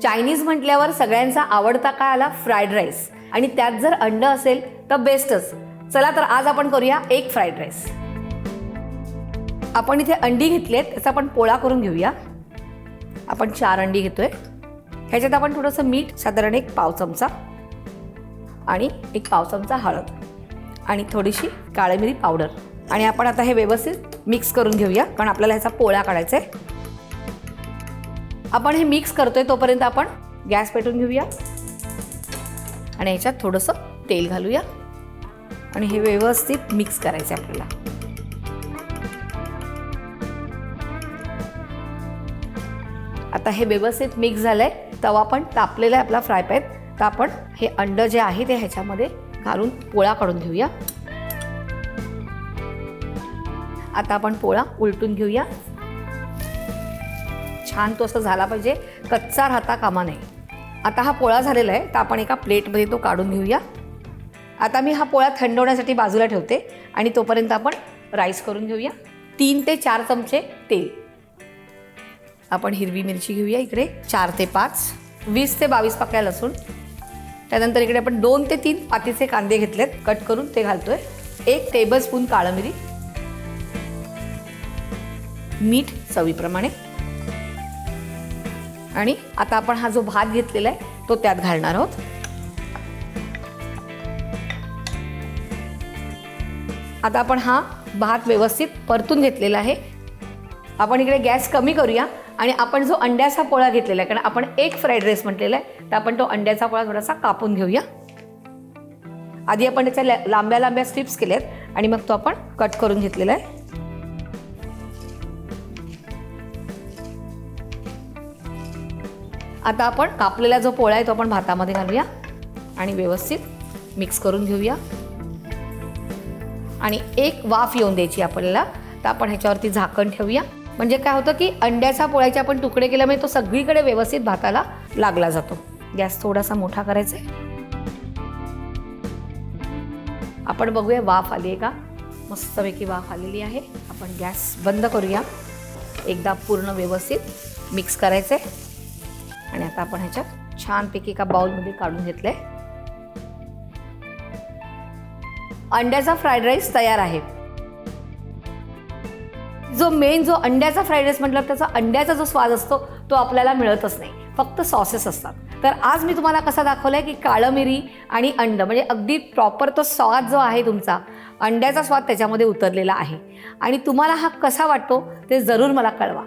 Chinese म्हटल्यावर सगळ्यांचा आवडता काय आला? Fried rice. आणि त्यात जर अंड असेल तर बेस्टच. चला तर आज आपण करूया एक फ्राईड राईस. आपण इथे अंडी घेतलीत, त्याचा आपण पोळा करून घेऊया. आपण 4 अंडी घेतोय. ह्याच्यात आपण थोडंसं मीठ, साधारण 1 पाव चमचा, आणि 1 पाव चमचा हळद, आणि थोडीशी काळी मिरी पावडर. आणि आपण आता हे व्यवस्थित मिक्स करून घेऊया, कारण आपल्याला ह्याचा पोळा काढायचा आहे. आपण हे मिक्स करतोय तोपर्यंत आपण गॅस पेटवून घेऊया आणि ह्याच्यात थोडंसं तेल घालूया आणि हे व्यवस्थित मिक्स करायचं आहे आपल्याला. आता हे व्यवस्थित मिक्स झालंय. तवा पण तापलेला आहे आपला फ्राय पॅन. तर आपण हे अंड जे आहे ते ह्याच्यामध्ये घालून पोळा काढून घेऊया. आता आपण पोळा उलटून घेऊया. छान तो असं झाला पाहिजे, कच्चा राहता कामा नये. आता हा पोळा झालेला आहे, तर आपण एका प्लेटमध्ये तो काढून घेऊया. आता मी हा पोळा थंड होण्यासाठी बाजूला ठेवते आणि तोपर्यंत आपण राईस करून घेऊया. 3 ते 4 चमचे तेल. आपण हिरवी मिरची घेऊया इकडे 4 ते 5, 20 ते 22 पाकळ्या लसूण. त्यानंतर इकडे आपण 2 ते 3 पातीचे कांदे घेतलेत, कट करून ते घालतोय. 1 टेबलस्पून काळं मिरी, मीठ चवीप्रमाणे. आणि आता आपण हा जो भात घेतलेला आहे तो त्यात घालणार आहोत. आता आपण हा भात व्यवस्थित परतून घेतलेला आहे. आपण इकडे गॅस कमी करूया आणि आपण जो अंड्याचा पोळा घेतलेला आहे, कारण आपण एक फ्राईड राईस म्हटलेला आहे, तर आपण तो अंड्याचा पोळा थोडासा कापून घेऊया. आधी आपण त्याच्या लांब्या लांब्या स्ट्रिप्स केल्यात आणि मग तो आपण कट करून घेतलेला आहे. आता आपण कापलेला जो पोळा आहे तो आपण भातामध्ये घालूया आणि व्यवस्थित मिक्स करून घेऊया. आणि एक वाफ येऊन द्यायची आपल्याला. तर आपण ह्याच्यावरती झाकण ठेवूया. म्हणजे काय होतं की अंड्याच्या पोळ्याचे आपण तुकडे केल्यामुळे तो सगळीकडे व्यवस्थित भाताला लागला जातो. गॅस थोडासा मोठा करायचा आहे. आपण बघूया वाफ आली आहे का. मस्तपैकी वाफ आलेली आहे. आपण गॅस बंद करूया. एकदा पूर्ण व्यवस्थित मिक्स करायचं आहे. आणि आता आपण ह्याच्यात छानपैकी एका बाउलमध्ये काढून घेतलंय. अंड्याचा फ्राईड राईस तयार आहे. जो अंड्याचा फ्राईड राईस म्हटलं त्याचा अंड्याचा जो स्वाद असतो तो आपल्याला मिळतच नाही, फक्त सॉसेस असतात. तर आज मी तुम्हाला कसा दाखवलाय की काळं मिरी आणि अंड म्हणजे अगदी प्रॉपर तो स्वाद जो आहे तुमचा अंड्याचा स्वाद त्याच्यामध्ये उतरलेला आहे. आणि तुम्हाला हा कसा वाटतो ते जरूर मला कळवा.